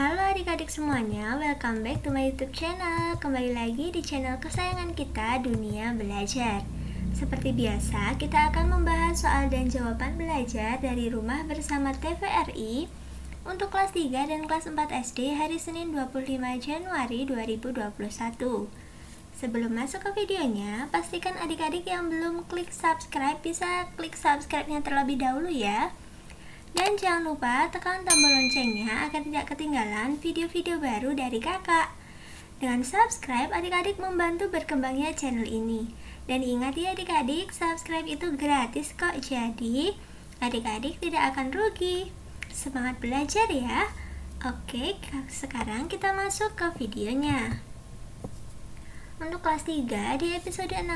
Halo adik-adik semuanya, welcome back to my YouTube channel. Kembali lagi di channel kesayangan kita, Dunia Belajar. Seperti biasa, kita akan membahas soal dan jawaban belajar dari rumah bersama TVRI untuk kelas 3 dan kelas 4 SD hari Senin 25 Januari 2021. Sebelum masuk ke videonya, pastikan adik-adik yang belum klik subscribe bisa klik subscribe-nya terlebih dahulu ya. Dan jangan lupa tekan tombol loncengnya agar tidak ketinggalan video-video baru dari kakak. Dengan subscribe, adik-adik membantu berkembangnya channel ini. Dan ingat ya adik-adik, subscribe itu gratis kok, jadi adik-adik tidak akan rugi. Semangat belajar ya. Oke, sekarang kita masuk ke videonya. Untuk kelas 3 di episode 16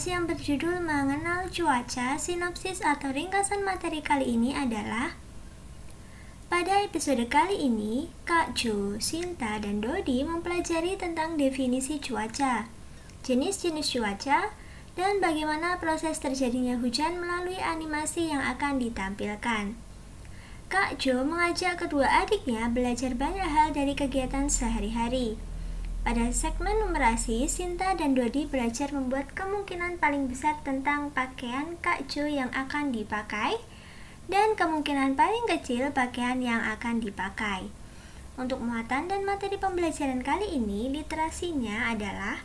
yang berjudul Mengenal Cuaca, sinopsis atau ringkasan materi kali ini adalah: pada episode kali ini, Kak Jo, Sinta, dan Dodi mempelajari tentang definisi cuaca, jenis-jenis cuaca, dan bagaimana proses terjadinya hujan melalui animasi yang akan ditampilkan. Kak Jo mengajak kedua adiknya belajar banyak hal dari kegiatan sehari-hari. Pada segmen numerasi, Sinta dan Dodi belajar membuat kemungkinan paling besar tentang pakaian Kak Jo yang akan dipakai, dan kemungkinan paling kecil pakaian yang akan dipakai. Untuk muatan dan materi pembelajaran kali ini, literasinya adalah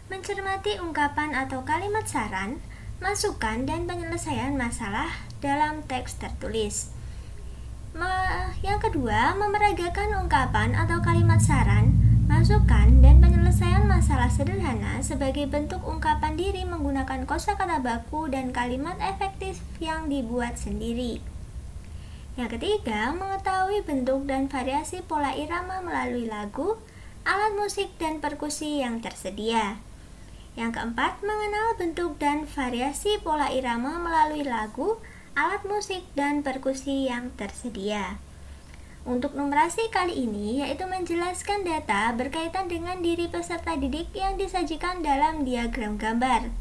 mencermati ungkapan atau kalimat saran, masukan, dan penyelesaian masalah dalam teks tertulis. Yang kedua, memeragakan ungkapan atau kalimat saran, masukan, dan penyelesaian masalah sederhana sebagai bentuk ungkapan diri menggunakan kosakata baku dan kalimat efektif yang dibuat sendiri. Yang ketiga, mengetahui bentuk dan variasi pola irama melalui lagu, alat musik, dan perkusi yang tersedia. Yang keempat, mengenal bentuk dan variasi pola irama melalui lagu, alat musik, dan perkusi yang tersedia. Untuk numerasi kali ini yaitu menjelaskan data berkaitan dengan diri peserta didik yang disajikan dalam diagram gambar.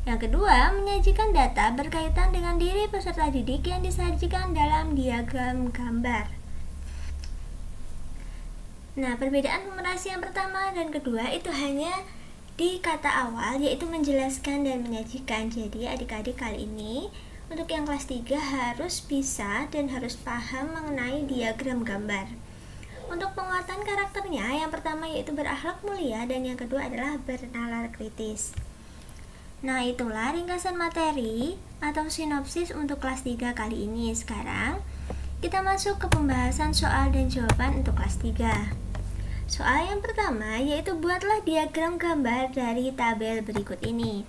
Yang kedua, menyajikan data berkaitan dengan diri peserta didik yang disajikan dalam diagram gambar. Nah, perbedaan numerasi yang pertama dan kedua itu hanya di kata awal, yaitu menjelaskan dan menyajikan. Jadi adik-adik kali ini untuk yang kelas 3 harus bisa dan harus paham mengenai diagram gambar. Untuk penguatan karakternya, yang pertama yaitu berakhlak mulia dan yang kedua adalah bernalar kritis. Nah, itulah ringkasan materi atau sinopsis untuk kelas 3 kali ini. Sekarang kita masuk ke pembahasan soal dan jawaban untuk kelas 3. Soal yang pertama yaitu buatlah diagram gambar dari tabel berikut ini.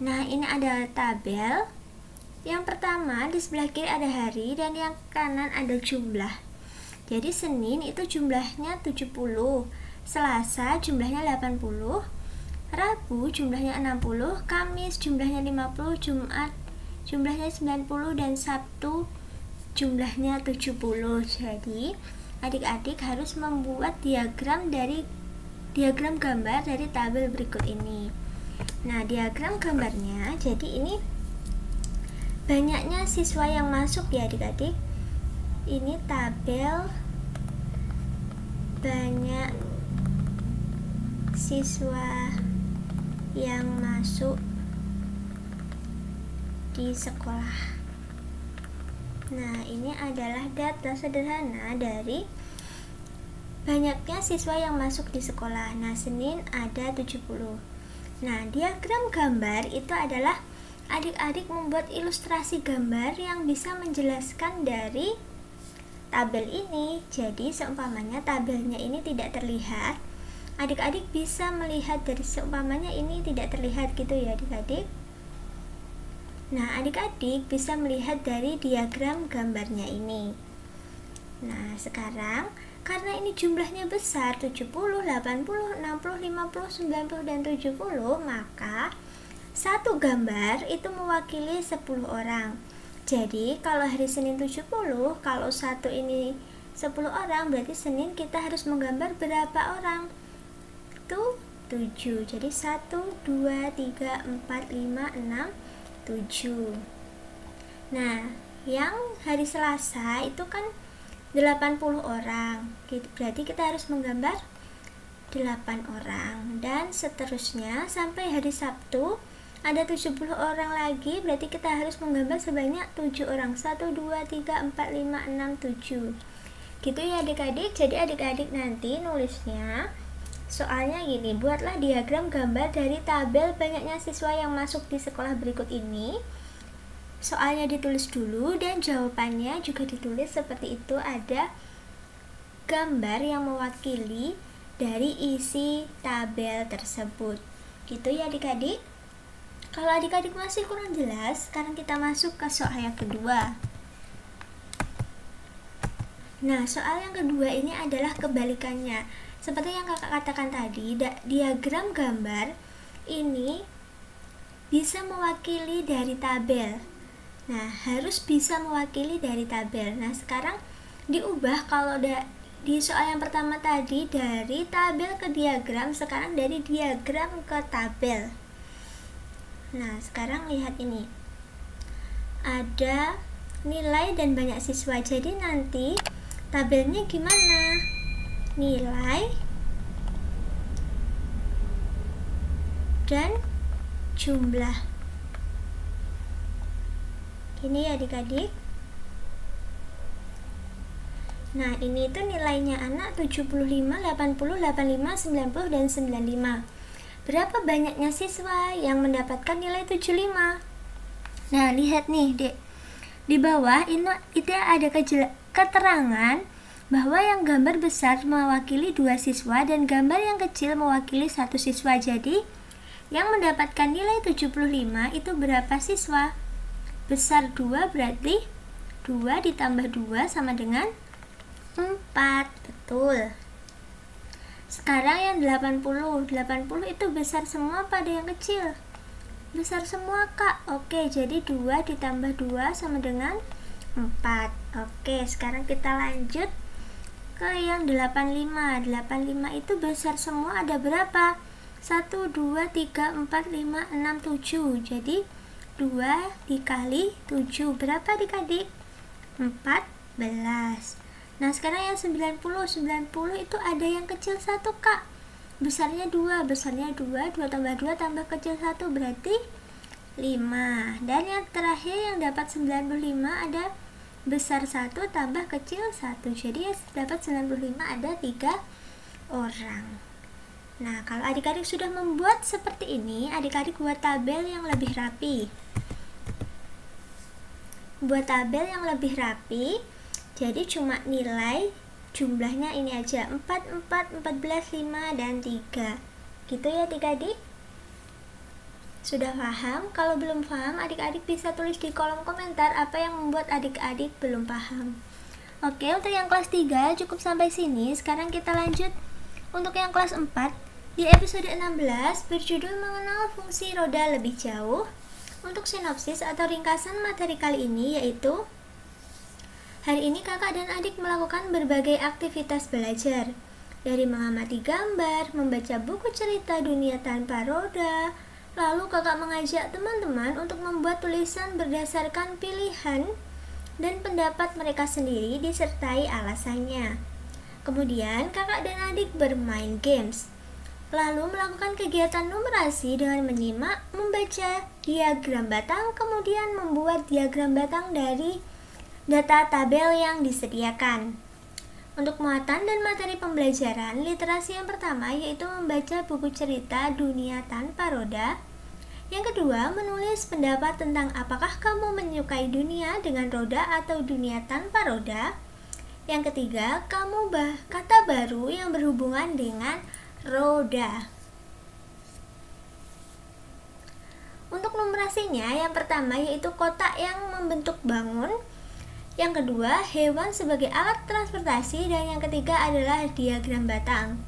Nah, ini adalah tabel. Yang pertama, di sebelah kiri ada hari dan yang kanan ada jumlah. Jadi Senin itu jumlahnya 70, Selasa jumlahnya 80, Rabu jumlahnya 60, Kamis jumlahnya 50, Jumat jumlahnya 90, dan Sabtu jumlahnya 70. Jadi adik-adik harus membuat diagram gambar dari tabel berikut ini. Nah, diagram gambarnya, jadi ini banyaknya siswa yang masuk ya adik-adik. Ini tabel banyak siswa yang masuk di sekolah. Nah, ini adalah data sederhana dari banyaknya siswa yang masuk di sekolah. Nah, Senin ada 70. Nah, diagram gambar itu adalah adik-adik membuat ilustrasi gambar yang bisa menjelaskan dari tabel ini. Jadi seumpamanya tabelnya ini tidak terlihat, adik-adik bisa melihat dari seumpamanya ini tidak terlihat gitu ya adik-adik. Nah, adik-adik bisa melihat dari diagram gambarnya ini. Nah, sekarang karena ini jumlahnya besar 70, 80, 60, 50, 90, dan 70, maka satu gambar itu mewakili 10 orang. Jadi kalau hari Senin 70, kalau satu ini 10 orang, berarti Senin kita harus menggambar berapa orang? Itu 7. Jadi 1, 2, 3, 4, 5, 6, 7. Nah, yang hari Selasa itu kan 80 orang. Berarti kita harus menggambar 8 orang. Dan seterusnya sampai hari Sabtu ada 70 orang lagi, berarti kita harus menggambar sebanyak 7 orang. 1, 2, 3, 4, 5, 6, 7. Gitu ya adik-adik. Jadi adik-adik nanti nulisnya soalnya gini, buatlah diagram gambar dari tabel banyaknya siswa yang masuk di sekolah berikut ini. Soalnya ditulis dulu dan jawabannya juga ditulis seperti itu, ada gambar yang mewakili dari isi tabel tersebut. Gitu ya adik-adik. Kalau adik-adik masih kurang jelas, sekarang kita masuk ke soal yang kedua. Nah, soal yang kedua ini adalah kebalikannya. Seperti yang kakak katakan tadi, diagram gambar ini bisa mewakili dari tabel. Nah, harus bisa mewakili dari tabel. Nah, sekarang diubah, kalau di soal yang pertama tadi dari tabel ke diagram, sekarang dari diagram ke tabel. Nah, sekarang lihat ini. Ada nilai dan banyak siswa. Jadi nanti tabelnya gimana? Nilai dan jumlah. Ini ya adik-adik. Nah, ini itu nilainya anak 75, 80, 85, 90, dan 95. Berapa banyaknya siswa yang mendapatkan nilai 75? Nah, lihat nih, Dek. Di bawah ini ada keterangan bahwa yang gambar besar mewakili 2 siswa dan gambar yang kecil mewakili 1 siswa. Jadi, yang mendapatkan nilai 75 itu berapa siswa? Besar 2 berarti 2 ditambah 2 sama dengan 4. Betul. Sekarang yang 80 itu besar semua pada yang kecil? Besar semua, Kak. Oke, jadi 2 ditambah 2 sama dengan 4. Oke, sekarang kita lanjut ke yang 85. 85 itu besar semua ada berapa? 1, 2, 3, 4, 5, 6, 7. Jadi 2 dikali 7 berapa adik-adik? 14. Nah, sekarang yang 90 itu ada yang kecil 1, Kak. Besarnya 2 tambah 2 tambah kecil 1 berarti 5. Dan yang terakhir yang dapat 95 ada besar 1 tambah kecil 1. Jadi yang dapat 95 ada 3 orang. Nah, kalau adik-adik sudah membuat seperti ini, adik-adik buat tabel yang lebih rapi. Buat tabel yang lebih rapi, jadi cuma nilai jumlahnya ini aja, 4, 4, 14, 5, dan 3. Gitu ya adik-adik? Sudah paham? Kalau belum paham, adik-adik bisa tulis di kolom komentar apa yang membuat adik-adik belum paham. Oke, untuk yang kelas 3 cukup sampai sini. Sekarang kita lanjut untuk yang kelas 4. Di episode 16 berjudul mengenal fungsi roda lebih jauh. Untuk sinopsis atau ringkasan materi kali ini yaitu, hari ini kakak dan adik melakukan berbagai aktivitas belajar, dari mengamati gambar, membaca buku cerita dunia tanpa roda. Lalu kakak mengajak teman-teman untuk membuat tulisan berdasarkan pilihan dan pendapat mereka sendiri disertai alasannya. Kemudian kakak dan adik bermain games, lalu melakukan kegiatan numerasi dengan menyimak, membaca diagram batang, kemudian membuat diagram batang dari data tabel yang disediakan. Untuk muatan dan materi pembelajaran, literasi yang pertama yaitu membaca buku cerita dunia tanpa roda. Yang kedua, menulis pendapat tentang apakah kamu menyukai dunia dengan roda atau dunia tanpa roda. Yang ketiga, kamu kata baru yang berhubungan dengan roda. Untuk numerasinya, yang pertama yaitu kotak yang membentuk bangun, yang kedua hewan sebagai alat transportasi, dan yang ketiga adalah diagram batang.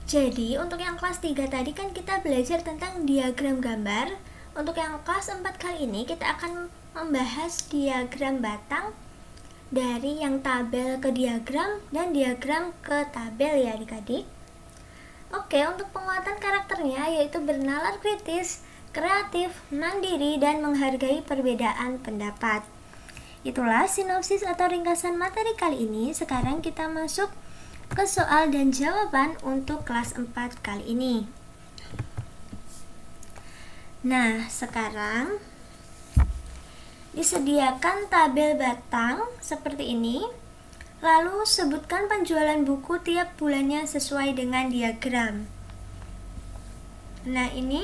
Jadi untuk yang kelas 3 tadi kan kita belajar tentang diagram gambar. Untuk yang kelas 4 kali ini kita akan membahas diagram batang, dari yang tabel ke diagram dan diagram ke tabel ya adik-adik. Oke, untuk penguatan karakternya yaitu bernalar kritis, kreatif, mandiri, dan menghargai perbedaan pendapat. Itulah sinopsis atau ringkasan materi kali ini. Sekarang kita masuk ke soal dan jawaban untuk kelas 4 kali ini. Nah, sekarang disediakan tabel batang seperti ini. Lalu sebutkan penjualan buku tiap bulannya sesuai dengan diagram. Nah, ini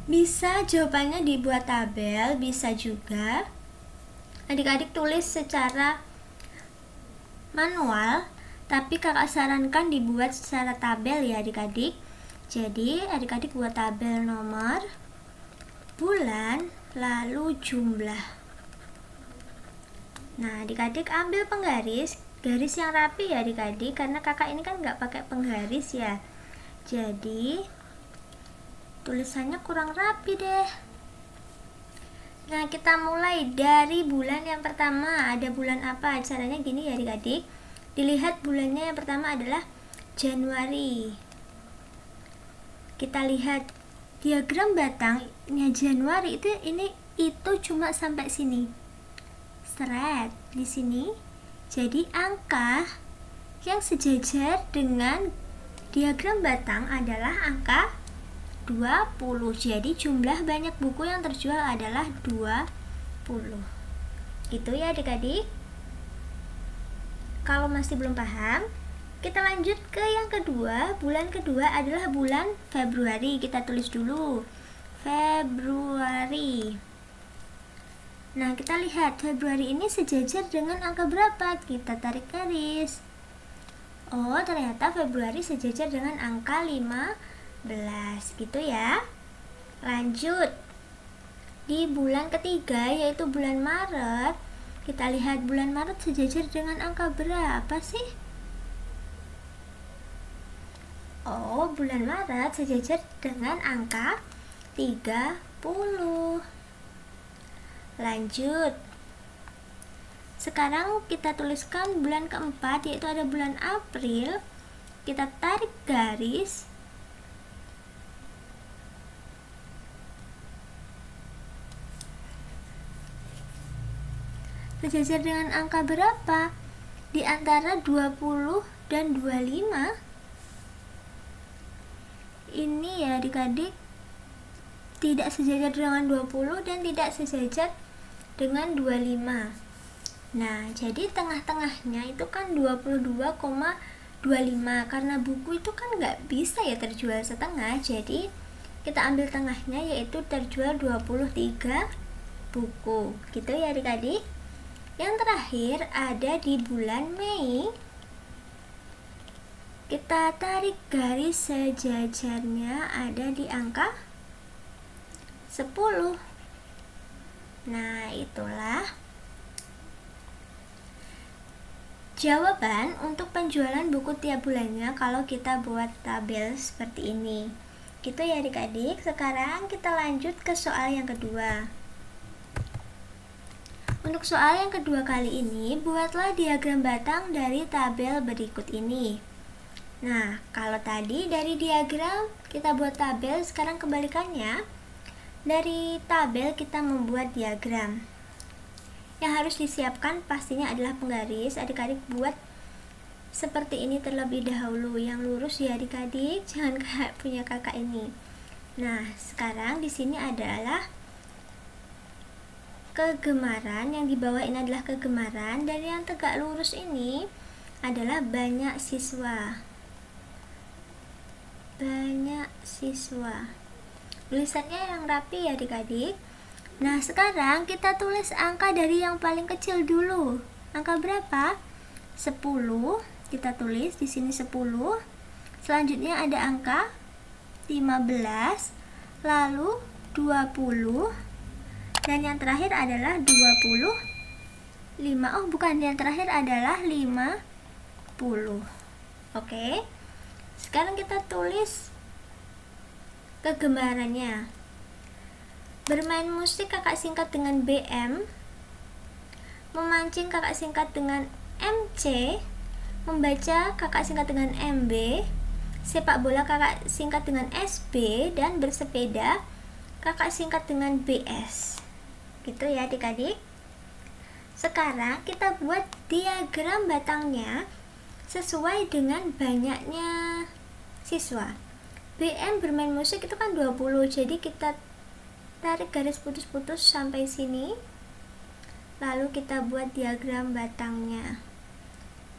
bisa jawabannya dibuat tabel, bisa juga adik-adik tulis secara manual, tapi kakak sarankan dibuat secara tabel ya adik-adik. Jadi adik-adik buat tabel nomor, bulan, lalu jumlah. Nah, adik-adik ambil penggaris, garis yang rapi ya adik-adik, karena kakak ini kan nggak pakai penggaris ya. Jadi tulisannya kurang rapi deh. Nah, kita mulai dari bulan yang pertama. Ada bulan apa? Caranya gini ya adik-adik. Dilihat bulannya yang pertama adalah Januari. Kita lihat diagram batangnya Januari itu cuma sampai sini. Seret di sini. Jadi angka yang sejajar dengan diagram batang adalah angka 20. Jadi jumlah banyak buku yang terjual adalah 20. Gitu ya adik-adik. Kalau masih belum paham, kita lanjut ke yang kedua. Bulan kedua adalah bulan Februari. Kita tulis dulu Februari. Nah, kita lihat Februari ini sejajar dengan angka berapa? Kita tarik garis. Oh, ternyata Februari sejajar dengan angka 15, gitu ya. Lanjut. Di bulan ketiga, yaitu bulan Maret, kita lihat bulan Maret sejajar dengan angka berapa sih? Oh, bulan Maret sejajar dengan angka 30. Lanjut. Sekarang kita tuliskan bulan keempat, yaitu ada bulan April. Kita tarik garis. Sejajar dengan angka berapa? Di antara 20 dan 25. Ini ya adik-adik, tidak sejajar dengan 20 dan tidak sejajar dengan 25. Nah, jadi tengah-tengahnya itu kan 22,25. Karena buku itu kan nggak bisa ya terjual setengah, jadi kita ambil tengahnya, yaitu terjual 23 buku. Gitu ya adik-adik. Yang terakhir ada di bulan Mei. Kita tarik garis sejajarnya ada di angka 10. Nah, itulah jawaban untuk penjualan buku tiap bulannya kalau kita buat tabel seperti ini. Gitu ya adik-adik. Sekarang kita lanjut ke soal yang kedua. Untuk soal yang kedua kali ini, buatlah diagram batang dari tabel berikut ini. Nah, kalau tadi dari diagram kita buat tabel, sekarang kebalikannya. Dari tabel kita membuat diagram. Yang harus disiapkan pastinya adalah penggaris. Adik-adik buat seperti ini terlebih dahulu, yang lurus ya adik-adik, jangan kayak punya kakak ini. Nah, sekarang di sini adalah kegemaran, yang di bawah ini adalah kegemaran, dan yang tegak lurus ini adalah banyak siswa. Banyak siswa. Tulisannya yang rapi ya adik-adik. Nah, sekarang kita tulis angka dari yang paling kecil dulu. Angka berapa? 10. Kita tulis di sini 10. Selanjutnya ada angka 15, lalu 20, dan yang terakhir adalah 25. Oh, bukan, yang terakhir adalah 50. Oke. Sekarang kita tulis kegemarannya. Bermain musik kakak singkat dengan BM. Memancing kakak singkat dengan MC. Membaca kakak singkat dengan MB. Sepak bola kakak singkat dengan SB. Dan bersepeda kakak singkat dengan BS. Gitu ya adik-adik. Sekarang kita buat diagram batangnya sesuai dengan banyaknya siswa. BM bermain musik itu kan 20, jadi kita tarik garis putus-putus sampai sini. Lalu kita buat diagram batangnya.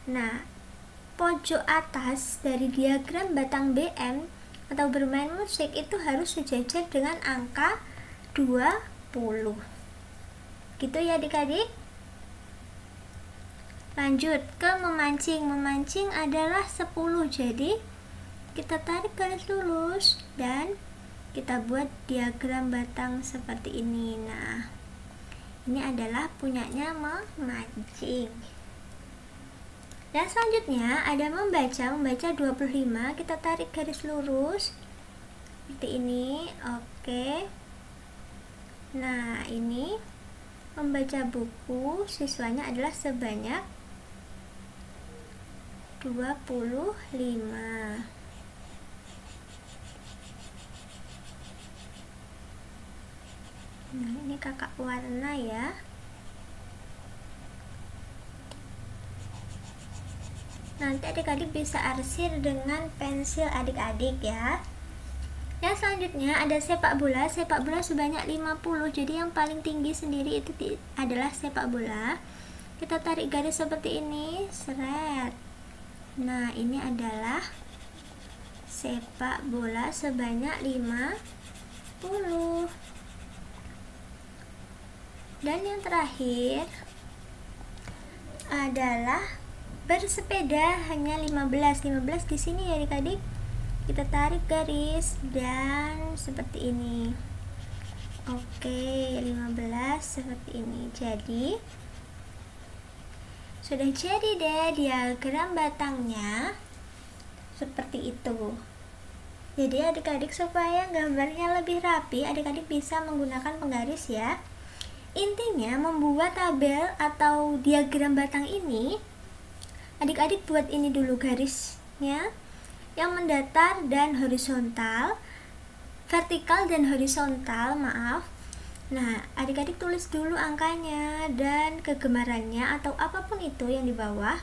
Nah, pojok atas dari diagram batang BM atau bermain musik itu harus sejajar dengan angka 20. Gitu ya adik-adik. Lanjut ke memancing. Memancing adalah 10, jadi kita tarik garis lurus dan kita buat diagram batang seperti ini. Nah, ini adalah punyanya memancing. Dan selanjutnya ada membaca 25, kita tarik garis lurus seperti ini. Oke. Nah, ini membaca buku siswanya adalah sebanyak 25. Nah, ini kakak warna ya. Nanti adik-adik bisa arsir dengan pensil adik-adik ya. Yang selanjutnya ada sepak bola. Sepak bola sebanyak 50, jadi yang paling tinggi sendiri itu adalah sepak bola. Kita tarik garis seperti ini, seret. Nah, ini adalah sepak bola sebanyak 50. Dan yang terakhir adalah bersepeda, hanya 15 di sini ya adik-adik. Kita tarik garis dan seperti ini. Oke, 15 seperti ini. Jadi sudah jadi deh diagram batangnya seperti itu. Jadi adik-adik supaya gambarnya lebih rapi, adik-adik bisa menggunakan penggaris ya. Intinya membuat tabel atau diagram batang ini, adik-adik buat ini dulu garisnya yang mendatar dan horizontal, vertikal dan horizontal, maaf. Nah, adik-adik tulis dulu angkanya dan kegemarannya atau apapun itu yang di bawah.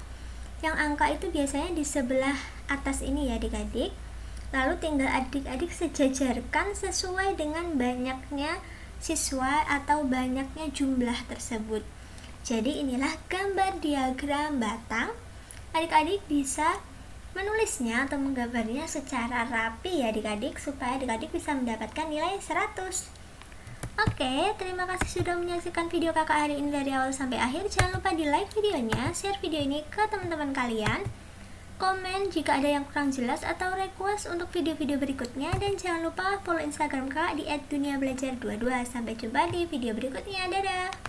Yang angka itu biasanya di sebelah atas ini ya adik-adik. Lalu tinggal adik-adik sejajarkan sesuai dengan banyaknya siswa atau banyaknya jumlah tersebut. Jadi inilah gambar diagram batang. Adik-adik bisa menulisnya atau menggambarnya secara rapi ya adik-adik, supaya adik-adik bisa mendapatkan nilai 100. Oke, terima kasih sudah menyaksikan video kakak hari ini dari awal sampai akhir. Jangan lupa di like videonya, share video ini ke teman-teman kalian, komen jika ada yang kurang jelas atau request untuk video-video berikutnya, dan jangan lupa follow Instagram kakak di @duniabelajar22. Sampai jumpa di video berikutnya. Dadah.